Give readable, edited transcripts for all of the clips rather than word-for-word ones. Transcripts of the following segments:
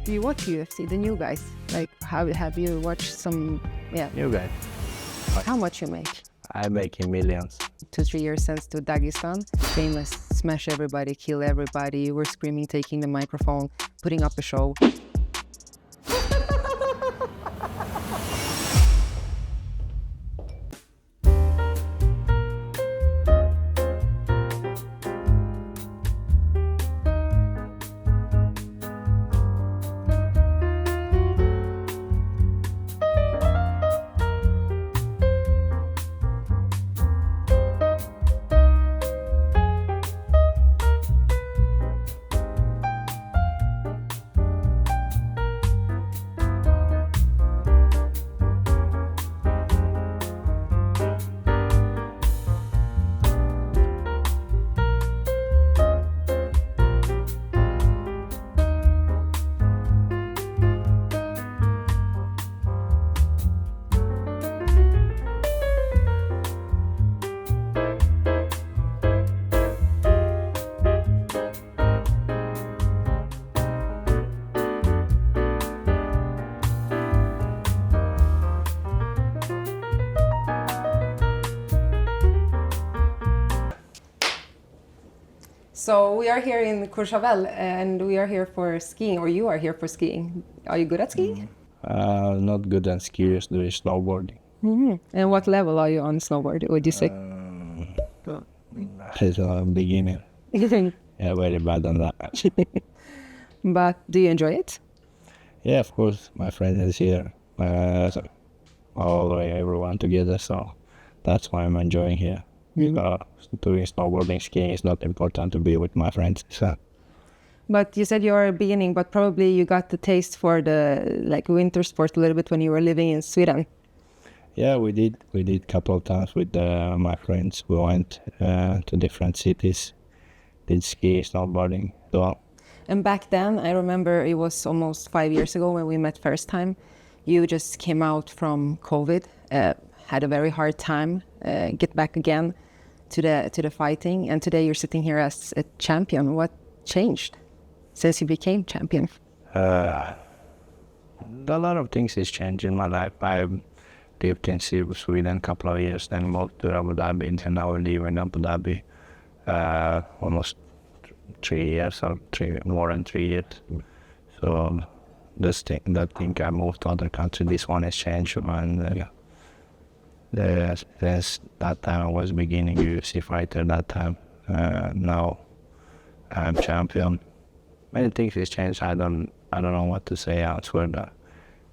Do you watch UFC, the new guys? Like, have you watched some, New guy. how much you make? I make in millions. 2-3 years since to Dagestan. Famous, smash everybody, kill everybody. We're screaming, taking the microphone, putting up a show. So we are here in Courchevel and we are here for skiing, or you are here for skiing. Are you good at skiing? Not good and serious doing snowboarding. And what level are you on snowboard, would you say? It's a beginner. Yeah, very bad on that. But do you enjoy it? Yeah, of course, my friend is here. All the way, everyone together, so that's why I'm enjoying here. Doing snowboarding, skiing is not important to be with my friends. So. But you said you're beginning, but probably you got the taste for the winter sport a little bit when you were living in Sweden. Yeah, we did a couple of times with my friends. We went to different cities, did ski, snowboarding. So. And back then, I remember it was almost 5 years ago when we met first time. You just came out from COVID, had a very hard time, get back again to the fighting, and today you're sitting here as a champion. What changed since you became champion? A lot of things has changed in my life. I lived in Sweden a couple of years, then moved to Abu Dhabi, and now I live in Abu Dhabi almost 3 years, or more than 3 years. So that thing I moved to other country, this one has changed, and since that time I was beginning UFC fighter that time. Now I'm champion. Many things has changed. I don't know what to say. I swear that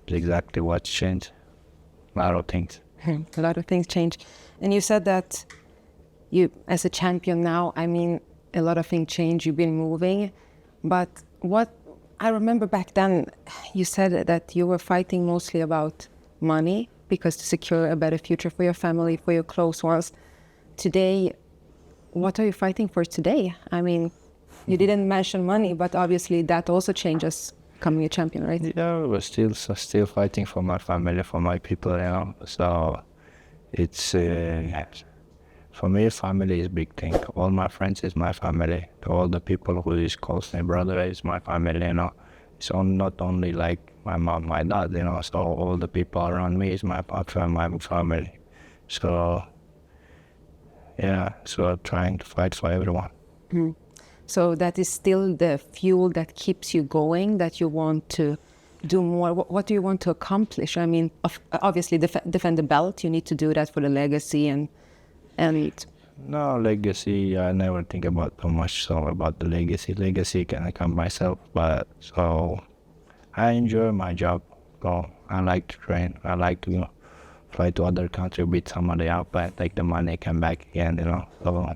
exactly what's changed. A lot of things. A lot of things changed. And you said that you, as a champion now, I mean, a lot of things change. You've been moving, but what I remember back then, you said that you were fighting mostly about money, because to secure a better future for your family, for your close ones. Today, what are you fighting for today? I mean, you didn't mention money, but obviously that also changes becoming a champion, right? Yeah, we're still fighting for my family, for my people, you know. So it's for me, family is a big thing. All my friends is my family. All the people who is close, my brother is my family, you know. It's not only like my mom, my dad, you know, so all the people around me is my family. So, yeah, so I'm trying to fight for everyone. So that is still the fuel that keeps you going, that you want to do more. What do you want to accomplish? I mean, obviously defend the belt, you need to do that for the legacy and No, legacy, I never think about too much so about the legacy. Legacy can come myself, but so I enjoy my job. So I like to train. I like to fly to other country, beat somebody up, but take the money, come back again, you know. So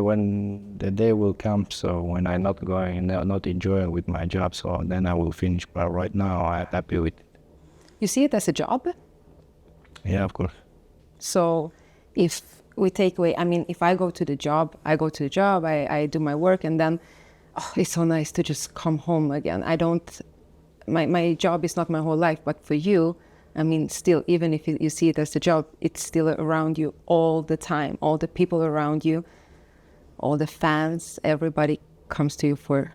when the day will come, so when I'm not going, not enjoying with my job, so then I will finish. But right now, I'm happy with it. You see it as a job? Yeah, of course. So if we take away, I mean, if I go to the job, I do my work, and then it's so nice to just come home again. My job is not my whole life, but for you, I mean, still, even if you see it as a job, it's still around you all the time. All the people around you, all the fans, everybody comes to you for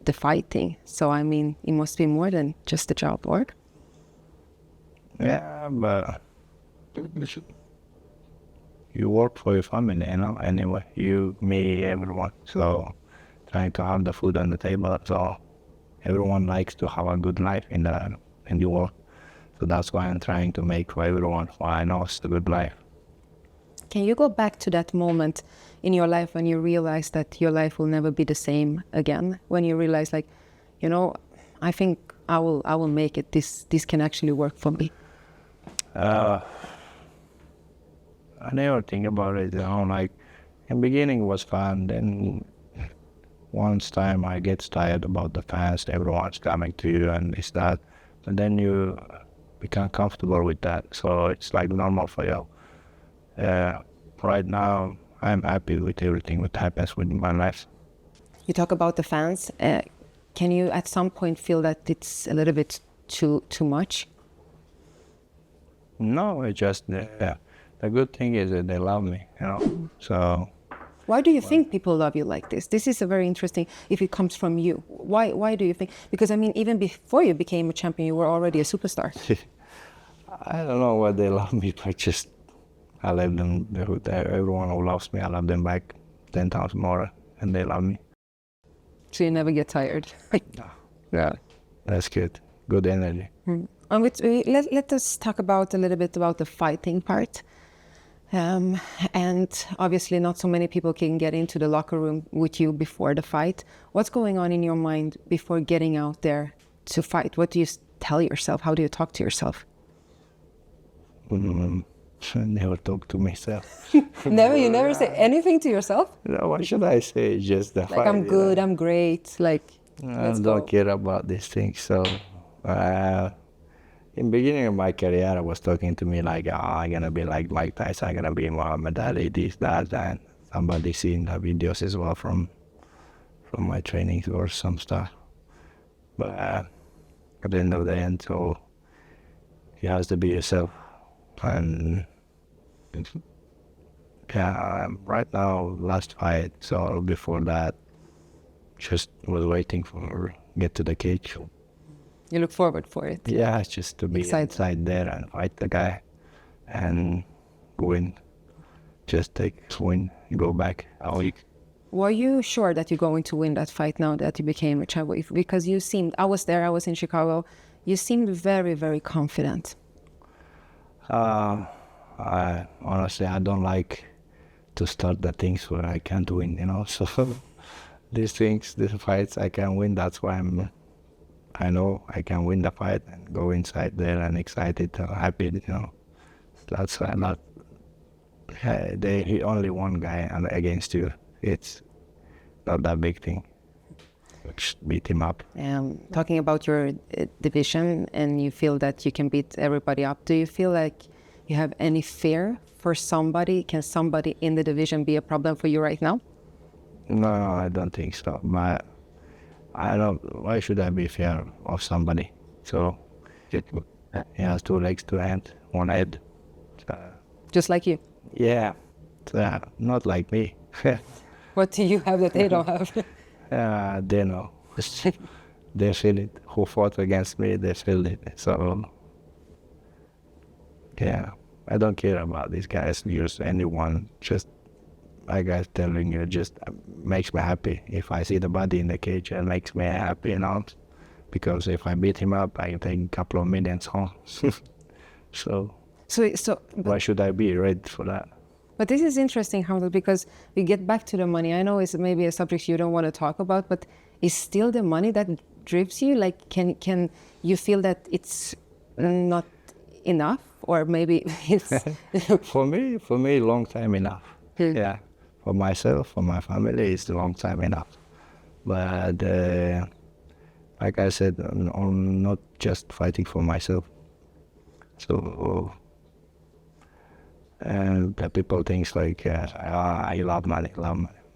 the fighting. So I mean, it must be more than just a job, or? Yeah, but you work for your family, anyway. You, me, everyone. So trying to have the food on the table. So everyone likes to have a good life in the world. So that's why I'm trying to make for everyone what I know is a good life. Can you go back to that moment in your life when you realized that your life will never be the same again? When you realize, like, I think I will make it. This can actually work for me. I never think about it, like in the beginning it was fun, then once time I get tired about the fans, everyone's coming to you and it's that, and then you become comfortable with that, so it's like normal for you. Right now I'm happy with everything that happens with my life. You talk about the fans. Can you at some point feel that it's a little bit too much? No, it's just the good thing is that they love me, so. Why do you think people love you like this? This is a very interesting, if it comes from you. Why do you think? Because I mean, even before you became a champion, you were already a superstar. I don't know why they love me, but just I love them. Everyone who loves me, I love them back 10 times more, and they love me. So you never get tired. Yeah, that's good. Good energy. Let us talk a little bit about the fighting part. And obviously not so many people can get into the locker room with you before the fight. What's going on in your mind before getting out there to fight? What do you tell yourself? How do you talk to yourself? I never talk to myself. Never? You never say anything to yourself? No, what should I say? Just the fight. Like, I'm good, I'm great, like, I let's don't go. care about these things. So, in the beginning of my career, I was talking to me like, I'm gonna be like Mike Tyson, I'm gonna be Muhammad Ali, this, that, and somebody seen the videos as well from my trainings or some stuff. But at the end of the end, so you have to be yourself. And yeah, right now, last fight, so before that, just was waiting for get to the cage. You look forward for it. Yeah, just to be inside there and fight the guy and win. Just take win, go back a week. Were you sure that you're going to win that fight now that you became a champion? Because you seemed, I was there, I was in Chicago, you seemed very, very confident. Honestly, I don't like to start the things where I can't win, so these fights I can win, that's why I know I can win the fight and go inside there and excited, happy, That's why not. They only one guy against you. It's not that big thing. Just beat him up. Talking about your division, and you feel that you can beat everybody up. Do you feel like you have any fear for somebody? Can somebody in the division be a problem for you right now? No, I don't think so. I don't. Why should I be fear of somebody? So he has 2 legs, 2 hands, 1 head. Just like you. Yeah, not like me. What do you have that they don't have? They know. They feel it. Who fought against me, they feel it. So yeah, I don't care about these guys. Use anyone. Just like I was telling you, just makes me happy. If I see the body in the cage, it makes me happy, because if I beat him up, I can take a couple of millions home. So why should I be ready for that? But this is interesting, Khamzat, because we get back to the money. I know it's maybe a subject you don't want to talk about, but is still the money that drives you? Like, can you feel that it's not enough, or maybe it's for me, long time enough. Yeah, for myself, for my family, it's a long time enough. But like I said, I'm not just fighting for myself. So the people think like, I love money.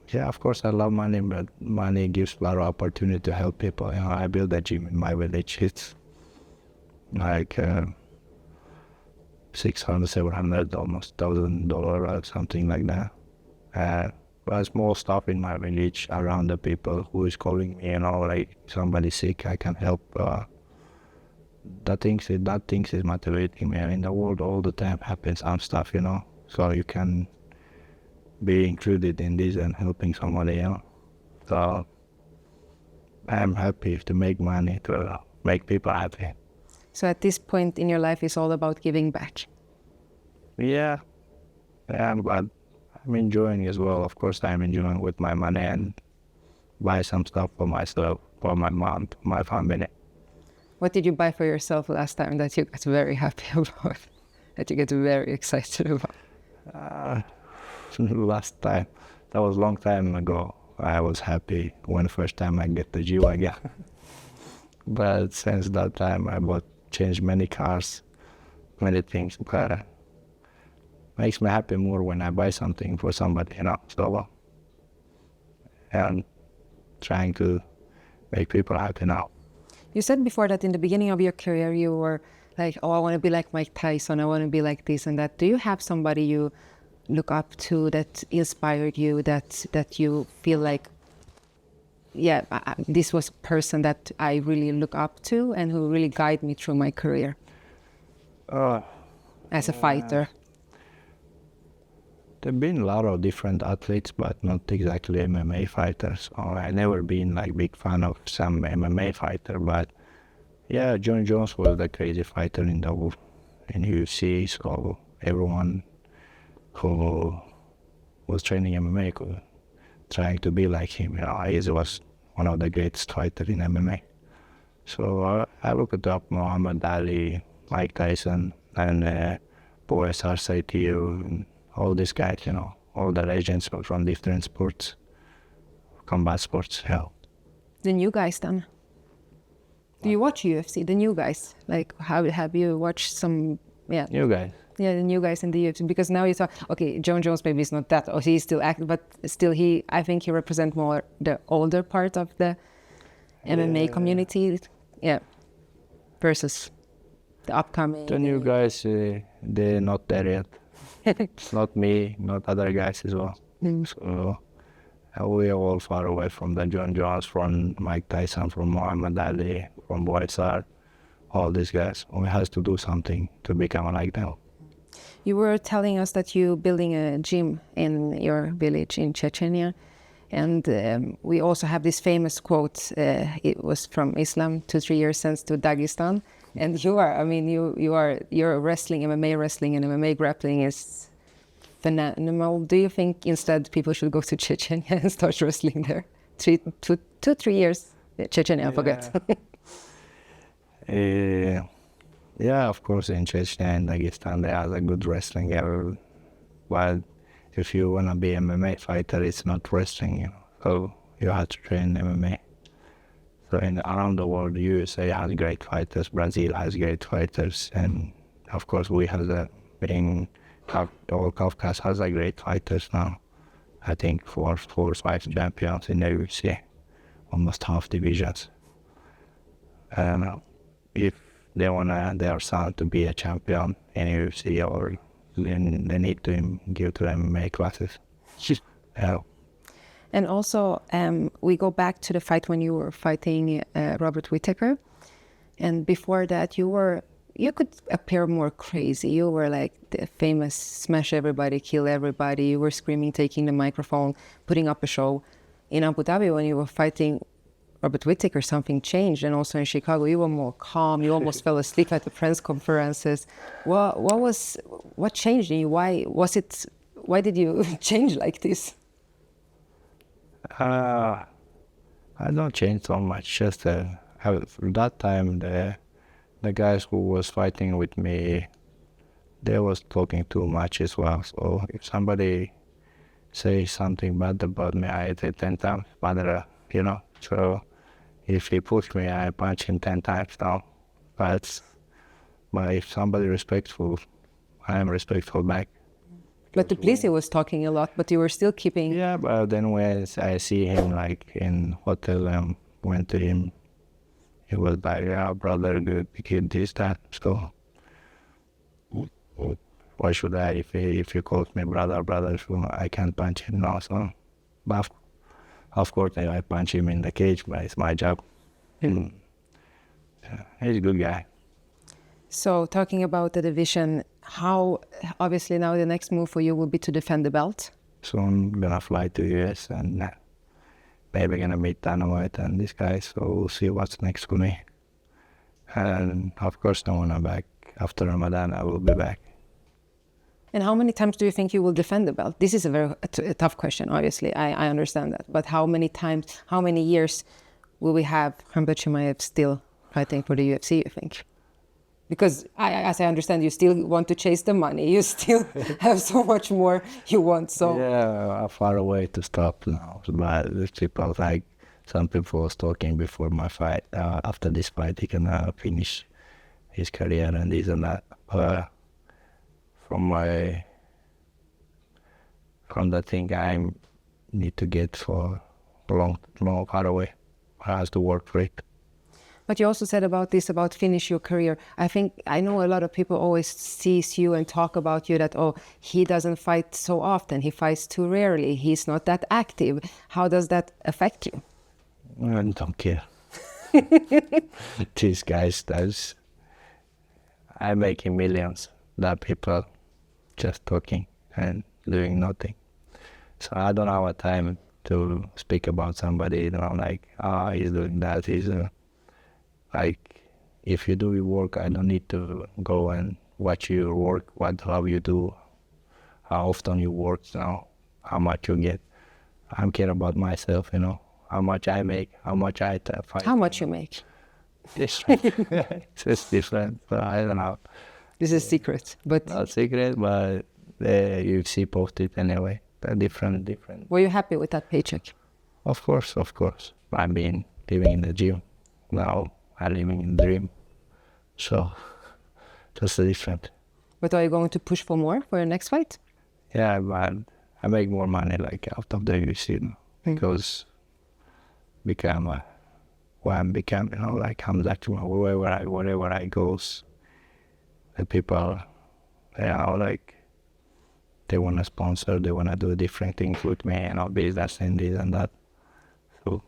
Yeah, of course I love money, but money gives a lot of opportunity to help people. I built a gym in my village. It's like $600, $700, almost $1,000 or something like that. small stuff in my village around the people who is calling me, like somebody sick, I can help. That things is motivating me. In the world all the time happens some stuff, so you can be included in this and helping somebody, So I'm happy to make money to make people happy. So at this point in your life, it's all about giving back. Yeah, but I'm enjoying as well. Of course, I'm enjoying with my money and buy some stuff for myself, for my mom, my family. What did you buy for yourself last time that you got very happy about, that you get very excited about? Last time, that was a long time ago. I was happy when the first time I get the G-Wagon. But since that time, I changed many cars, many things. But makes me happy more when I buy something for somebody, So, and trying to make people happy now. You said before that in the beginning of your career, you were like, oh, I want to be like Mike Tyson. I want to be like this and that. Do you have somebody you look up to that inspired you, that you feel like, yeah, this was a person that I really look up to and who really guided me through my career as a fighter? There have been a lot of different athletes, but not exactly MMA fighters. I never been like big fan of some MMA fighter, but yeah, John Jones was the crazy fighter in UFC. So everyone who was training MMA trying to be like him. He was one of the greatest fighters in MMA. So I looked up Muhammad Ali, Mike Tyson, and Boris Arsaitiu, all these guys, all the legends from different sports, combat sports. Yeah. The new guys then? Do you watch UFC, the new guys? Like, how have you watched some, New guys? Yeah, the new guys in the UFC. Because now you talk, okay, John Jones maybe is not that, or he's still active, but still I think he represents more the older part of the MMA community. Yeah. Versus the upcoming. The new guys, they're not there yet. Not me, not other guys as well. So we are all far away from the John Jones, from Mike Tyson, from Muhammad Ali, from Boyzar, all these guys. We have to do something to become like them. You were telling us that you're building a gym in your village in Chechnya. And we also have this famous quote, it was from Islam, 2-3 years since to Dagestan. And you're wrestling, MMA and MMA grappling is phenomenal. Do you think instead people should go to Chechnya and start wrestling there? 2-3 years, Chechnya, I forget. Yeah, of course, in Chechnya and Dagestan, they have a good wrestling area. But if you want to be an MMA fighter, it's not wrestling, So you have to train MMA. So around the world, USA has great fighters, Brazil has great fighters, and of course we have all Caucasus has a great fighters now. I think 4 or 5 champions in the UFC, almost half divisions. If they want their son to be a champion in UFC, or then they need to give to them MMA classes. Yeah. And also, we go back to the fight when you were fighting Robert Whittaker. And before that, you could appear more crazy. You were like the famous smash everybody, kill everybody. You were screaming, taking the microphone, putting up a show. In Abu Dhabi, when you were fighting Robert Whittaker, something changed. And also in Chicago, you were more calm. You almost fell asleep at the press conferences. What changed in you? Why did you change like this? I don't change so much. Just that time, the guys who was fighting with me, they was talking too much as well. So if somebody say something bad about me, I say 10 times better, So if he push me, I punch him 10 times now. But if somebody respectful, I am respectful back. But Tbilisi was talking a lot, but you were still keeping... Yeah, but then when I see him like in hotel and went to him, he was like, yeah, brother, good kid, this, that. So why should I, if he calls me brother, so I can't punch him now, so But of course, I punch him in the cage, but it's my job. Yeah, he's a good guy. So talking about the division, how obviously now the next move for you will be to defend the belt. So I'm gonna fly to US and maybe gonna meet Dana White and these guys. So we'll see what's next for me. And of course, when I'm back after Ramadan, I will be back. And how many times do you think you will defend the belt? This is a very tough question, obviously. I understand that. But how many times, how many years will we have Khamzat Chimaev still fighting for the UFC, you think? Because as I understand, you still want to chase the money. You still have so much more you want. So Yeah, I'm far away to stop now. But these people, like some people was talking before my fight, after this fight, he can finish his career and this and that. From the thing I need to get for long far away. I have to work for it. But you also said about this, about finish your career. I know a lot of people always sees you and talk about you that, oh, he doesn't fight so often. He fights too rarely. He's not that active. How does that affect you? I don't care. These guys, I'm making millions. That people just talking and doing nothing. So I don't have a time to speak about somebody, like, he's doing that, he's like, if you do your work, I don't need to go and watch your work, how you do, how often you work, how much you get. I care about myself, how much I make, how much I fight. How much you make? Different. It's different, but I don't know. This is secret, but... Not secret, but you see posted anyway. They're different. Were you happy with that paycheck? Of course. I've been living in the gym. Now I'm living in the dream. So, that's different. But are you going to push for more for your next fight? Yeah, but I make more money like out of the UFC because I'm becoming, like Khamzat Chimaev, wherever I goes, the people, like, they want to sponsor, they want to do different things with me, business and this and that. So,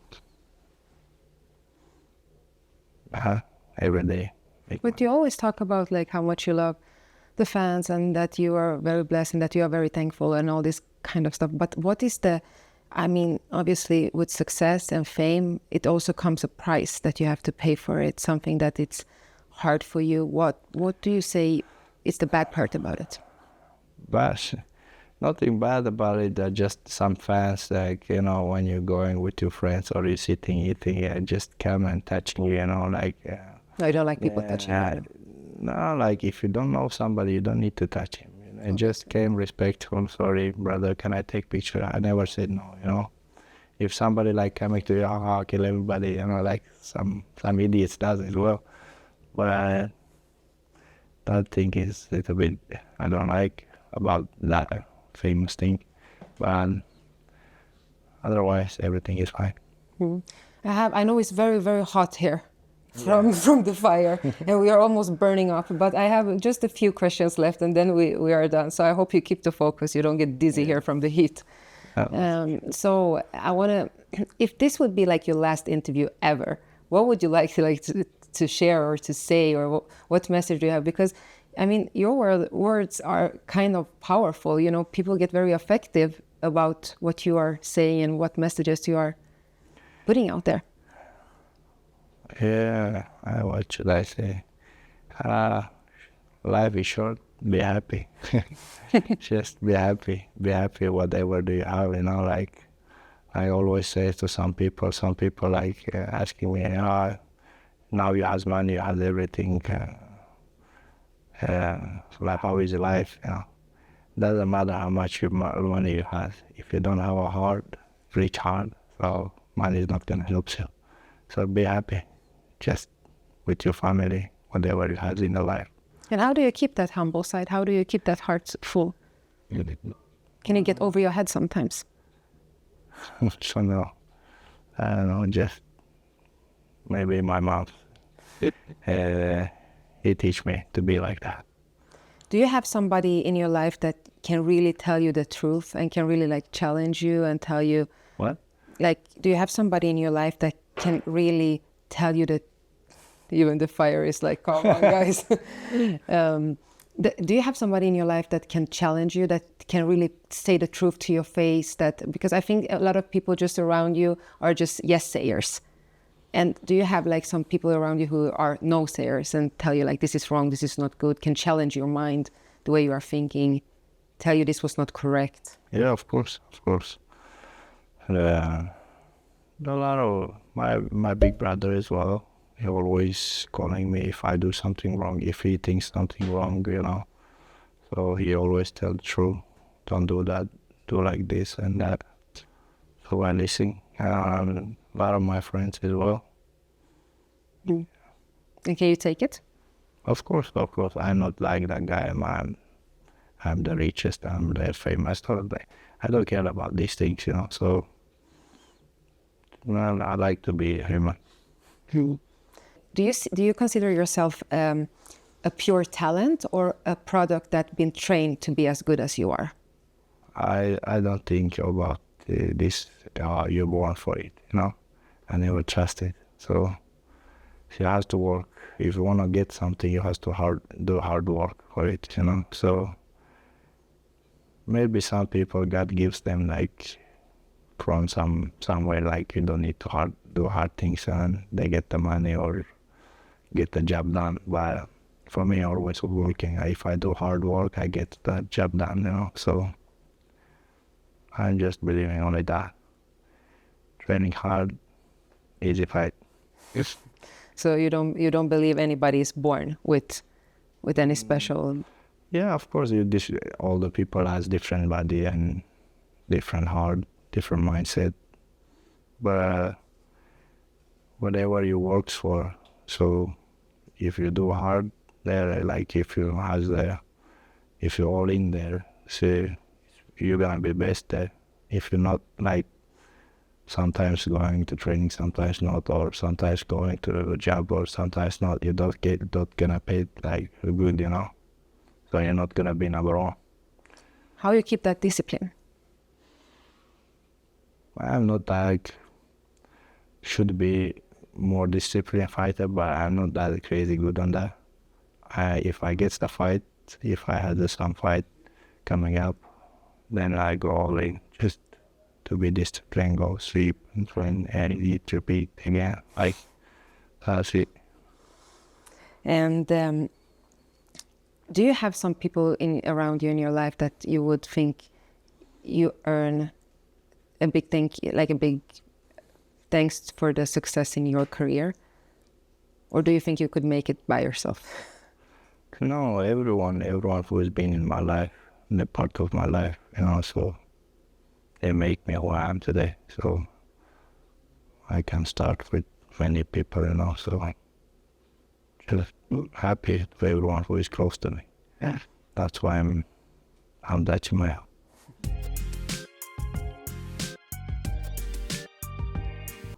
every day. But you always talk about like how much you love the fans and that you are very blessed and that you are very thankful and all this kind of stuff. But what is obviously with success and fame, it also comes a price that you have to pay for it, something that it's hard for you. What do you say is the bad part about it? But nothing bad about it. Just some fans, like, when you're going with your friends or you're sitting eating, just come and touching you, like. No, I don't like people touching you. No, like if you don't know somebody, you don't need to touch him. I just came respectful. Sorry, brother, can I take picture? I never said no. If somebody like coming to you, kill everybody, like some idiots does as well. But that thing is a little bit I don't like about that famous thing. But otherwise, everything is fine. I know it's very, very hot here from the fire and we are almost burning up, but I have just a few questions left and then we are done. So I hope you keep the focus, you don't get dizzy here from the heat. So I want to, if this would be like your last interview ever, what would you like to share or to say, or what message do you have? Because your words are kind of powerful. People get very affective about what you are saying and what messages you are putting out there. Yeah, what should I say? Life is short, be happy. Just be happy whatever do you have, like I always say to some people like asking me, now you have money, you have everything, like how is life, doesn't matter how much money you have, if you don't have a heart, rich heart, so money is not gonna help you. So be happy, just with your family, whatever you have in the life. And how do you keep that humble side? How do you keep that heart full? Can you get over your head sometimes? So no, I don't know, just maybe my mom, he teach me to be like that. Do you have somebody in your life that can really tell you the truth and can really like challenge you and tell you like, do you have somebody in your life that can really tell you that even the fire is like, come on, guys? Do you have somebody in your life that can challenge you, that can really say the truth to your face? Because I think a lot of people just around you are just yes-sayers. And do you have like some people around you who are no-sayers and tell you like, this is wrong, this is not good, can challenge your mind, the way you are thinking, tell you this was not correct? Yeah, of course. A lot of my big brother as well. He always calling me if I do something wrong, if he thinks something wrong, you know. So he always tell the truth. Don't do that. Do like this and that. So I listen. A lot of my friends as well. And can you take it? Of course. I'm not like that guy, man. I'm the richest. I'm the famous. I don't care about these things, you know. So, well, I like to be human. Do you consider yourself a pure talent or a product that's been trained to be as good as you are? I don't think about this. You're born for it, you know. I never trust it. So you have to work. If you want to get something, you have to do hard work for it, you know. So maybe some people God gives them like from somewhere, like you don't need to do hard things and they get the money or get the job done. But for me, always working. If I do hard work, I get the job done, you know. So I'm just believing only that. Training hard, easy fight. So you don't believe anybody is born with any special? Yeah, of course. All the people has different body and different heart, different mindset. But whatever you works for. So if you do hard there, like if you're all in there, so you're gonna be best there. If you're not, like sometimes going to training, sometimes not, or sometimes going to a job, or sometimes not, you don't gonna pay like good, you know. So you're not gonna be number one. How you keep that discipline? I'm not like should be more disciplined fighter, but I'm not that crazy good on that. If I get the fight, if I had some fight coming up, then I go all in just to be disciplined, go sleep and train and eat, repeat again. Like that's it. And do you have some people around you in your life that you would think you earn a big thanks for the success in your career? Or do you think you could make it by yourself? No, everyone who has been in my life, in the part of my life, you know, so they make me who I am today. So I can start with many people, you know, so I'm just happy for everyone who is close to me. Yeah. That's why I'm Khamzat Chimaev.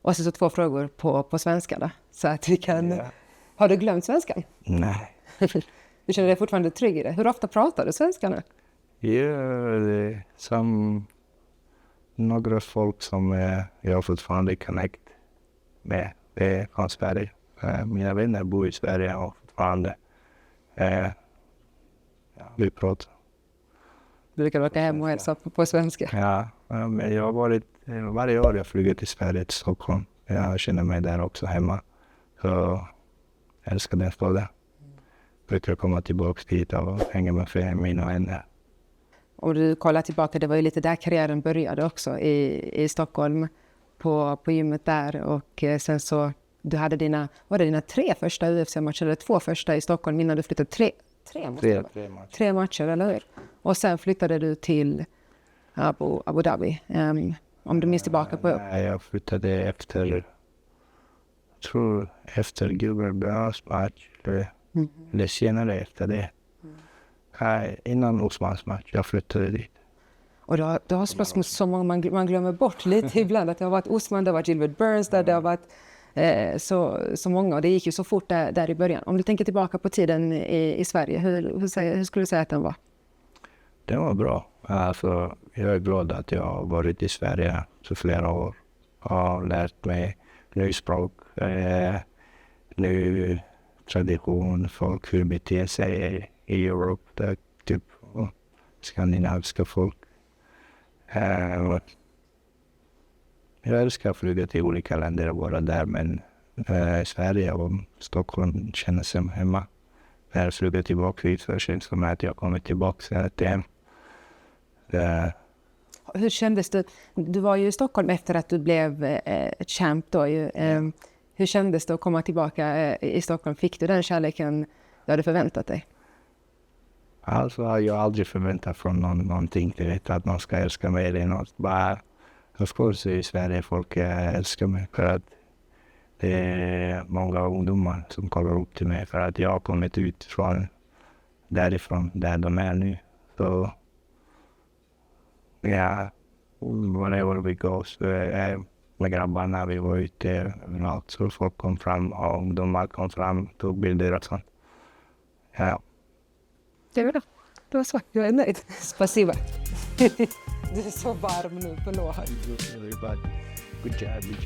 Och så 2 frågor på svenska då, så att vi kan... Yeah. Har du glömt svenskan? Nej. Du känner dig fortfarande trygg i det? Hur ofta pratar du svenska nu? Ja, några folk som jag fortfarande connect med, det är från Sverige. Mina vänner bor i Sverige och fortfarande vi pratar. Du brukar åka hem och hälsa på svenska? Ja, men jag har varit, varje år jag flyger till Sverige, till Stockholm. Jag känner mig där också hemma. Så jag älskar den staden. Brukar komma tillbaka dit och hänga med mina vänner. Och du kollar tillbaka, det var ju lite där karriären började också, i Stockholm på gymmet där. Och sen så, du hade dina 3 första UFC-matcher, eller 2 första i Stockholm innan du flyttade 3 matcher. 3 matcher, eller hur? Och sen flyttade du till Abu Dhabi. Om du minns tillbaka på... Nej, jag flyttade efter Gilbert Burns match, eller senare efter det. Innan Osmans match, jag flyttade dit. Och du har slåss mot så många man glömmer bort lite ibland. Att det har varit Osman, det har varit Gilbert Burns, det har varit så många. Och det gick ju så fort där i början. Om du tänker tillbaka på tiden i Sverige, hur skulle du säga att den var? Den var bra. Alltså, jag är glad att jag har varit i Sverige så flera år. och lärt mig ny språk, ny tradition, folk hur beter sig i Europa, där, typ skandinaviska folk. Jag älskar att flyga till olika länder och vara där, men Sverige och Stockholm känner sig hemma. När jag flyger tillbaka hit så känns det som att jag kommer tillbaka till hem. Hur kändes det? Du var ju i Stockholm efter att du blev champ då. Hur kändes det att komma tillbaka i Stockholm? Fick du den kärleken du hade förväntat dig? Alltså har jag aldrig förväntat från någonting. Jag vet att någon ska älska mig eller något. Bara, of course i Sverige folk älskar mig för att det är många ungdomar som kollar upp till mig för att jag har kommit ut från därifrån där de är nu. Så ja, wherever we go så med grabbarna vi var ute överallt så folk kom fram och ungdomar kom fram, tog bilder och sånt. Ja. Det är bra. Det var så. Jag är nöjd. Spasiba. Du är så varm nu, förlåt. Good job.